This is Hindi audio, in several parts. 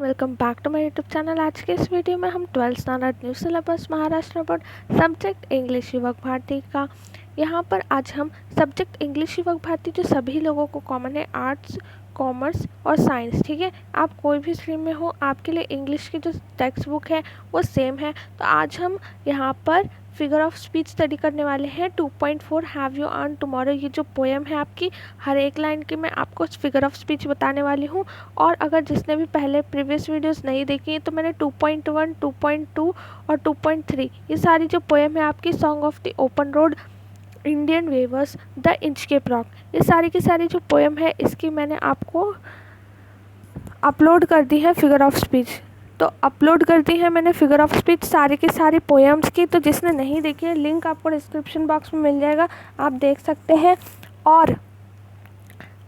Welcome back to my YouTube channel. आज के इस वीडियो में हम 12th standard new syllabus Maharashtra board subject English Yuvak Bharati का यहाँ पर आज हम सब्जेक्ट इंग्लिश युवक भारती जो सभी लोगों को कॉमन है, आर्ट्स, कॉमर्स और साइंस, ठीक है। आप कोई भी स्ट्रीम में हो, आपके लिए इंग्लिश की जो टेक्स्ट बुक है वो सेम है। तो आज हम यहाँ पर फिगर ऑफ स्पीच स्टडी करने वाले हैं 2.4 हैव यू अर्न टुमारो। ये जो पोएम है आपकी, हर एक लाइन की मैं आपको फिगर ऑफ स्पीच बताने वाली हूँ। और अगर जिसने भी पहले प्रीवियस वीडियोस नहीं देखी हैं तो मैंने 2.1, 2.2 और 2.3 ये सारी जो पोएम है आपकी, song of the open road, Indian weavers, the Inchcape rock, ये सारी की सारी जो पोएम है इसकी मैंने आपको अपलोड कर दी है फिगर ऑफ स्पीच। तो अपलोड कर दी है मैंने फिगर ऑफ स्पीच सारी की सारी पोएम्स की। तो जिसने नहीं देखी है, लिंक आपको डिस्क्रिप्शन बॉक्स में मिल जाएगा, आप देख सकते हैं। और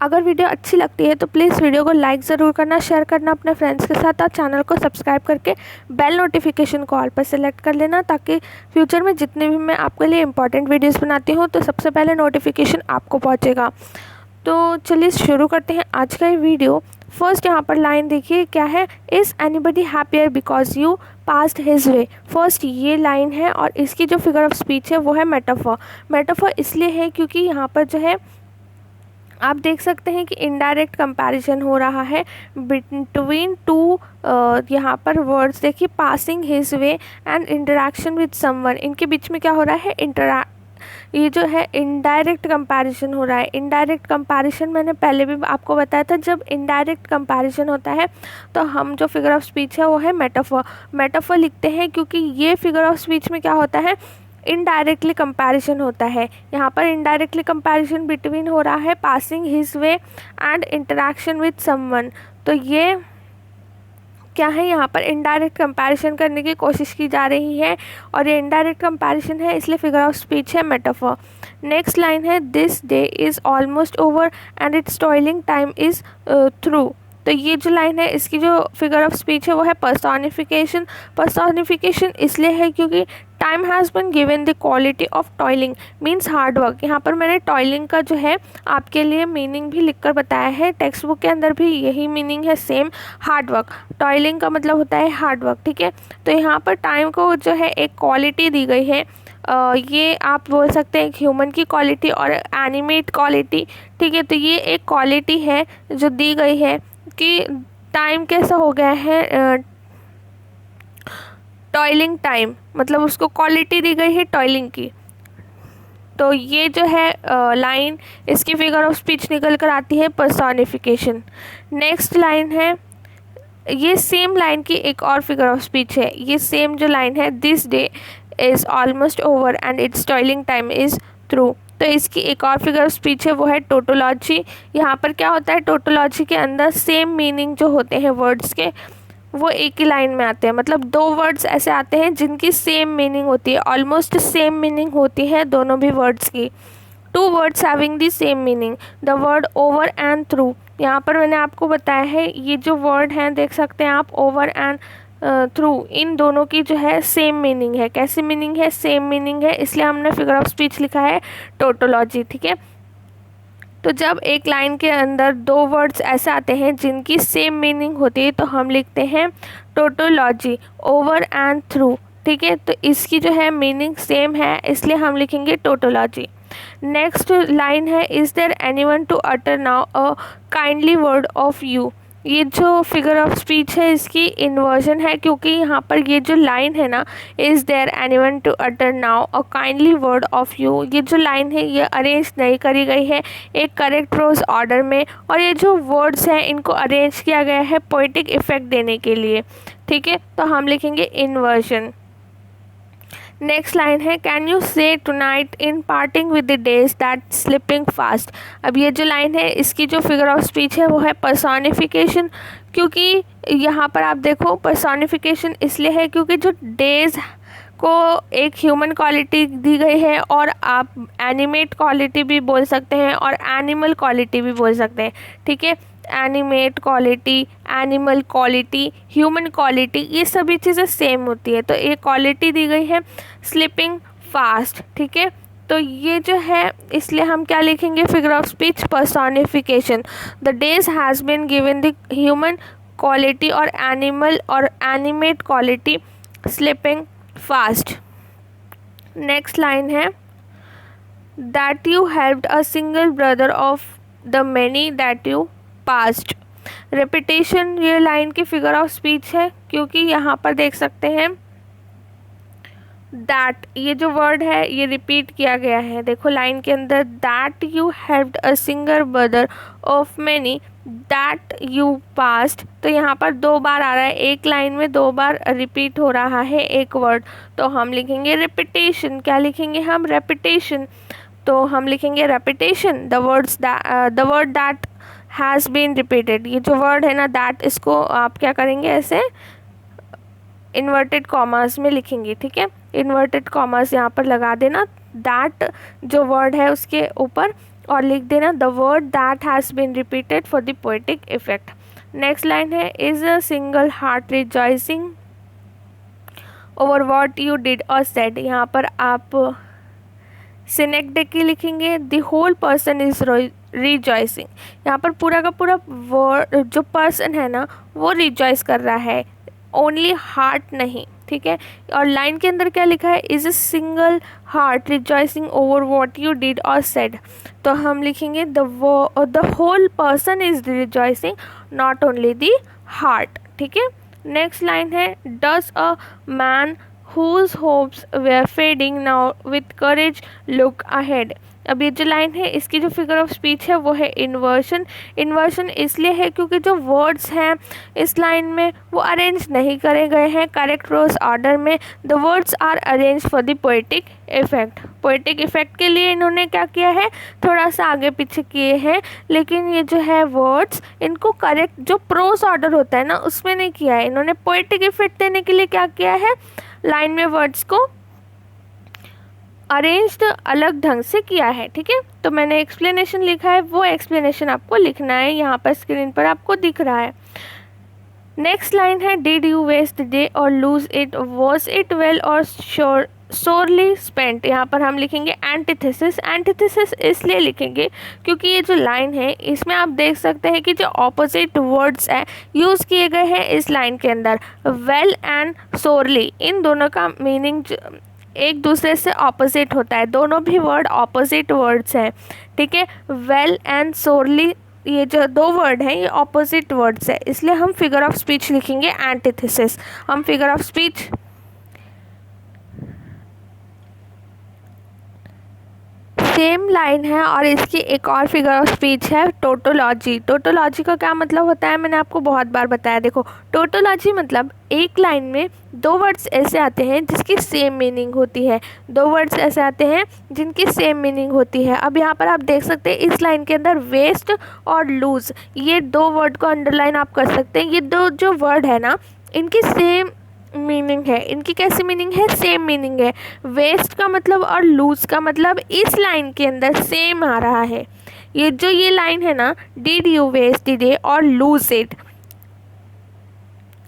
अगर वीडियो अच्छी लगती है तो प्लीज़ वीडियो को लाइक ज़रूर करना, शेयर करना अपने फ्रेंड्स के साथ, और चैनल को सब्सक्राइब करके बेल नोटिफिकेशन को ऑल पर सेलेक्ट कर लेना, ताकि फ्यूचर में जितने भी मैं आपके लिए इंपॉर्टेंट वीडियोस बनाती हूँ तो सबसे पहले नोटिफिकेशन आपको पहुँचेगा। तो चलिए शुरू करते हैं आज का ये वीडियो। फर्स्ट यहाँ पर लाइन देखिए क्या है, is anybody happier because you passed his way. First ये लाइन है और इसकी जो फिगर ऑफ स्पीच है वो है मेटाफर। मेटाफर इसलिए है क्योंकि यहाँ पर जो है आप देख सकते हैं कि इनडायरेक्ट कंपैरिजन हो रहा है बिटवीन टू यहाँ पर वर्ड्स देखिए, passing his way and interaction with someone. इनके बीच में क्या हो रहा है, ये जो है इनडायरेक्ट कंपैरिजन हो रहा है। इनडायरेक्ट कंपैरिजन मैंने पहले भी आपको बताया था, जब इनडायरेक्ट कंपैरिजन होता है तो हम जो फिगर ऑफ स्पीच है वो है मेटाफर। मेटाफर लिखते हैं क्योंकि ये फिगर ऑफ स्पीच में क्या होता है, इनडायरेक्टली कंपैरिजन होता है। यहाँ पर इनडायरेक्टली कंपैरिजन बिटवीन हो रहा है passing his way and interaction with someone. तो ये क्या है, यहाँ पर इनडायरेक्ट कंपैरिजन करने की कोशिश की जा रही है और ये इनडायरेक्ट कंपैरिजन है, इसलिए फिगर ऑफ स्पीच है मेटाफर। नेक्स्ट लाइन है, this day is almost over and it's toiling time is through. तो ये जो लाइन है इसकी जो फिगर ऑफ स्पीच है वो है पर्सोनिफिकेशन। पर्सोनिफिकेशन इसलिए है क्योंकि time has been given the quality of toiling means hard work. यहाँ पर मैंने टॉयलिंग का जो है आपके लिए मीनिंग भी लिखकर बताया है, टेक्स्ट बुक के अंदर भी यही मीनिंग है सेम, हार्ड वर्क। टॉयलिंग का मतलब होता है हार्ड वर्क, ठीक है। तो यहाँ पर टाइम को जो है एक क्वालिटी दी गई है, ये आप बोल सकते हैं ह्यूमन की क्वालिटी और एनिमेट क्वालिटी, ठीक है। तो ये एक क्वालिटी है जो दी गई है कि टाइम कैसा हो गया है, टॉयलिंग टाइम, मतलब उसको क्वालिटी दी गई है टॉयलिंग की। तो ये जो है लाइन, इसकी फिगर ऑफ स्पीच निकल कर आती है पर्सोनिफिकेशन। नेक्स्ट लाइन है, ये सेम लाइन की एक और फिगर ऑफ स्पीच है। ये सेम जो लाइन है, this day is almost over and it's toiling time is through. तो इसकी एक और फिगर ऑफ स्पीच है वो है टोटोलॉजी। यहाँ पर क्या होता है, टोटोलॉजी के अंदर सेम मीनिंग जो होते हैं वर्ड्स के वो एक ही लाइन में आते हैं। मतलब दो वर्ड्स ऐसे आते हैं जिनकी सेम मीनिंग होती है, ऑलमोस्ट सेम मीनिंग होती है दोनों भी वर्ड्स की। Two words having the same meaning, the word over and through. यहाँ पर मैंने आपको बताया है ये जो वर्ड हैं देख सकते हैं आप, ओवर एंड थ्रू, इन दोनों की जो है सेम मीनिंग है। कैसी मीनिंग है, सेम मीनिंग है, इसलिए हमने फिगर ऑफ स्पीच लिखा है टोटोलॉजी, ठीक है। तो जब एक लाइन के अंदर दो वर्ड्स ऐसे आते हैं जिनकी सेम मीनिंग होती है तो हम लिखते हैं टोटोलॉजी, ओवर एंड थ्रू, ठीक है। तो इसकी जो है मीनिंग सेम है, इसलिए हम लिखेंगे टोटोलॉजी। नेक्स्ट लाइन है, is there anyone to utter now a kindly word of you. ये जो फिगर ऑफ स्पीच है इसकी इन्वर्जन है, क्योंकि यहाँ पर ये जो लाइन है ना, is there anyone to utter now a kindly word of you, ये जो लाइन है ये अरेंज नहीं करी गई है एक करेक्ट प्रोज ऑर्डर में, और ये जो वर्ड्स हैं इनको अरेंज किया गया है पोएटिक इफेक्ट देने के लिए, ठीक है। तो हम लिखेंगे इन्वर्जन। नेक्स्ट लाइन है, can you say tonight in parting with the days that slipping fast. अब ये जो लाइन है इसकी जो फिगर ऑफ स्पीच है वो है पर्सोनिफिकेशन, क्योंकि यहाँ पर आप देखो पर्सोनिफिकेशन इसलिए है क्योंकि जो डेज को एक ह्यूमन क्वालिटी दी गई है, और आप एनिमेट क्वालिटी भी बोल सकते हैं और एनिमल क्वालिटी भी बोल सकते हैं, ठीक है। Animate quality, animal quality, human quality, ये सभी चीज़ें सेम होती है। तो एक क्वालिटी दी गई है स्लिपिंग फास्ट, ठीक है। तो ये जो है इसलिए हम क्या लिखेंगे, figure of speech personification. The days has been given the human quality or animal or animate quality slipping fast. Next line है that you helped a single brother of the many that you passed. Repetition ये लाइन की फिगर ऑफ स्पीच है, क्योंकि यहाँ पर देख सकते हैं दैट ये जो वर्ड है ये रिपीट किया गया है। देखो लाइन के अंदर that you helped a singer brother of many that you past, तो यहाँ पर 2 बार आ रहा है, एक लाइन में 2 बार रिपीट हो रहा है एक वर्ड, तो हम लिखेंगे रिपीटेशन। क्या लिखेंगे हम? रेपिटेशन। तो हम लिखेंगे repetition the word that has been repeated. ये जो वर्ड है ना दैट, इसको आप क्या करेंगे ऐसे इन्वर्टेड कॉमास में लिखेंगे, ठीक है। इन्वर्टेड कॉमास यहाँ पर लगा देना दैट जो वर्ड है उसके ऊपर और लिख देना the word that has been repeated for the poetic effect. Next line है is a single heart rejoicing over what you did और सेड। यहाँ पर आप सिनेक्टिक लिखेंगे the whole person is rejoicing. यहाँ पर पूरा का पूरा वर्ड जो पर्सन है ना वो रिजॉइस कर रहा है, ओनली हार्ट नहीं, ठीक है। और लाइन के अंदर क्या लिखा है? Is a single heart rejoicing over what you did और सेड, तो हम लिखेंगे the whole person is rejoicing not only the heart, ठीक है। नेक्स्ट लाइन है does a man whose hopes were fading now with courage look ahead। अब ये जो लाइन है इसकी जो फिगर ऑफ स्पीच है वो है इन्वर्शन। इन्वर्शन इसलिए है क्योंकि जो वर्ड्स हैं इस लाइन में वो अरेंज नहीं करे गए हैं करेक्ट प्रोज ऑर्डर में। The words are arrange for the poetic effect. Poetic effect के लिए इन्होंने क्या किया है, थोड़ा सा आगे पीछे किए हैं, लेकिन ये जो है वर्ड्स इनको करेक्ट जो प्रोज ऑर्डर होता है ना उसमें नहीं किया है। इन्होंने पोएटिक इफेक्ट देने के लिए क्या किया है, लाइन में वर्ड्स को अरेंज्ड अलग ढंग से किया है, ठीक है। तो मैंने एक्सप्लेनेशन लिखा है, वो एक्सप्लेनेशन आपको लिखना है, यहाँ पर स्क्रीन पर आपको दिख रहा है। नेक्स्ट लाइन है डिड यू वेस्ट डे और lose it was it well और सोरली स्पेंट। यहाँ पर हम लिखेंगे एंटीथेसिस। एंटीथेसिस इसलिए लिखेंगे क्योंकि ये जो लाइन है इसमें आप देख सकते हैं कि जो ऑपोजिट वर्ड्स हैं यूज़ किए गए हैं इस लाइन के अंदर, वेल एंड सोरली, इन दोनों का मीनिंग एक दूसरे से ऑपोजिट होता है, दोनों भी वर्ड ऑपोजिट वर्ड्स हैं, ठीक है। वेल एंड सोरली ये जो 2 वर्ड हैं ये ऑपोजिट वर्ड्स है, इसलिए हम फिगर ऑफ स्पीच लिखेंगे एंटीथेसिस। हम figure of speech same line है और इसकी एक और फिगर ऑफ स्पीच है टोटोलॉजी। टोटोलॉजी का क्या मतलब होता है मैंने आपको बहुत बार बताया। देखो टोटोलॉजी मतलब एक लाइन में 2 वर्ड्स ऐसे आते हैं जिसकी सेम मीनिंग होती है, 2 वर्ड्स ऐसे आते हैं जिनकी सेम मीनिंग होती है। अब यहाँ पर आप देख सकते हैं इस लाइन के अंदर वेस्ट और लूज ये 2 वर्ड को अंडरलाइन आप कर सकते हैं। ये 2 जो वर्ड है ना इनकी सेम मीनिंग है। इनकी कैसी मीनिंग है? सेम मीनिंग है। वेस्ट का मतलब और लूज का मतलब इस लाइन के अंदर सेम आ रहा है। ये लाइन है ना डिड यू वेस्ट डे और लूज इट,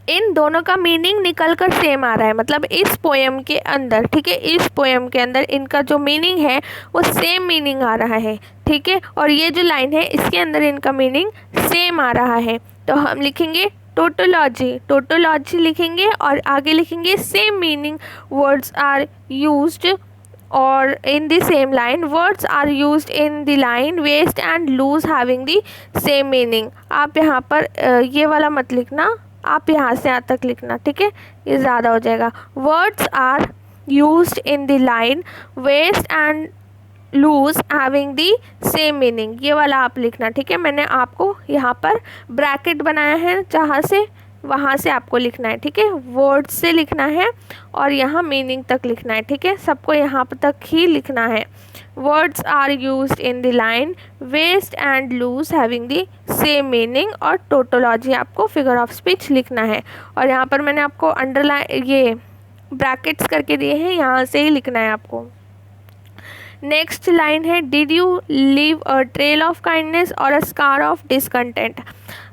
इन दोनों का मीनिंग निकल कर सेम आ रहा है, मतलब इस पोएम के अंदर, ठीक है, इस पोएम के अंदर इनका जो मीनिंग है वो सेम मीनिंग आ रहा है, ठीक है। और ये जो लाइन है इसके अंदर इनका मीनिंग सेम आ रहा है, तो हम लिखेंगे टोटोलॉजी। टोटोलॉजी लिखेंगे और आगे लिखेंगे same meaning words are used और in the same line words are used in the line waste and lose having the same meaning. आप यहाँ पर ये वाला मत लिखना, आप यहाँ से यहाँ तक लिखना, ठीक है, ये ज़्यादा हो जाएगा। Words are used in the line waste and lose having the same meaning, ये वाला आप लिखना, ठीक है। मैंने आपको यहाँ पर ब्रैकेट बनाया है जहाँ से वहाँ से आपको लिखना है, ठीक है। वर्ड्स से लिखना है और यहाँ मीनिंग तक लिखना है, ठीक है। सबको यहाँ तक ही लिखना है। Words are used in the line waste and lose having the same meaning और टोटोलॉजी आपको फिगर ऑफ स्पीच लिखना है। और यहाँ पर मैंने आपको अंडरलाइन ये ब्रैकेट्स करके दिए हैं, यहाँ से ही लिखना है आपको। नेक्स्ट लाइन है did you leave a trail of kindness और अ स्कार ऑफ डिसकंटेंट।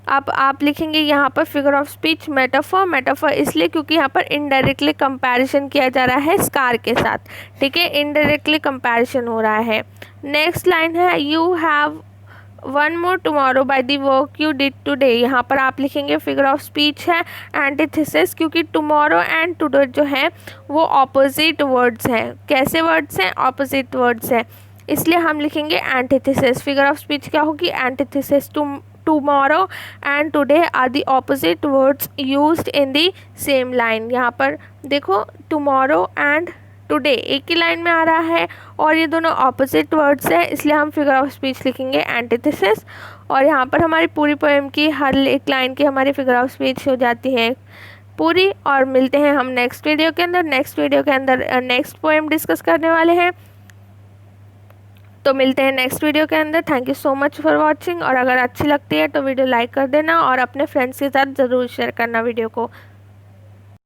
अब आप लिखेंगे यहाँ पर figure of speech metaphor. Metaphor इसलिए क्योंकि यहाँ पर इनडायरेक्टली कंपैरिजन किया जा रहा है स्कार के साथ, ठीक है, इनडायरेक्टली कंपैरिजन हो रहा है। नेक्स्ट लाइन है you have one more tomorrow by the work you did today. यहाँ पर आप लिखेंगे फिगर ऑफ स्पीच है एंटीथेसिस, क्योंकि टुमारो एंड टुडे जो है वो ऑपोजिट वर्ड्स हैं। कैसे वर्ड्स हैं? ऑपोजिट वर्ड्स हैं, इसलिए हम लिखेंगे एंटीथेसिस। फिगर ऑफ स्पीच क्या होगी? Antithesis. Tomorrow and today are the opposite words used in the same line. यहाँ पर देखो टुमारो एंड टुडे एक ही लाइन में आ रहा है और ये दोनों ऑपोजिट वर्ड्स हैं, इसलिए हम फिगर ऑफ स्पीच लिखेंगे एंटीथेसिस। और यहाँ पर हमारी पूरी पोएम की हर एक लाइन की हमारी फिगर ऑफ स्पीच हो जाती है पूरी। और मिलते हैं हम नेक्स्ट वीडियो के अंदर। नेक्स्ट वीडियो के अंदर नेक्स्ट पोएम डिस्कस करने वाले हैं, तो मिलते हैं नेक्स्ट वीडियो के अंदर। Thank you so much for watching. और अगर अच्छी लगती है तो वीडियो लाइक कर देना और अपने फ्रेंड्स के साथ ज़रूर शेयर करना वीडियो को।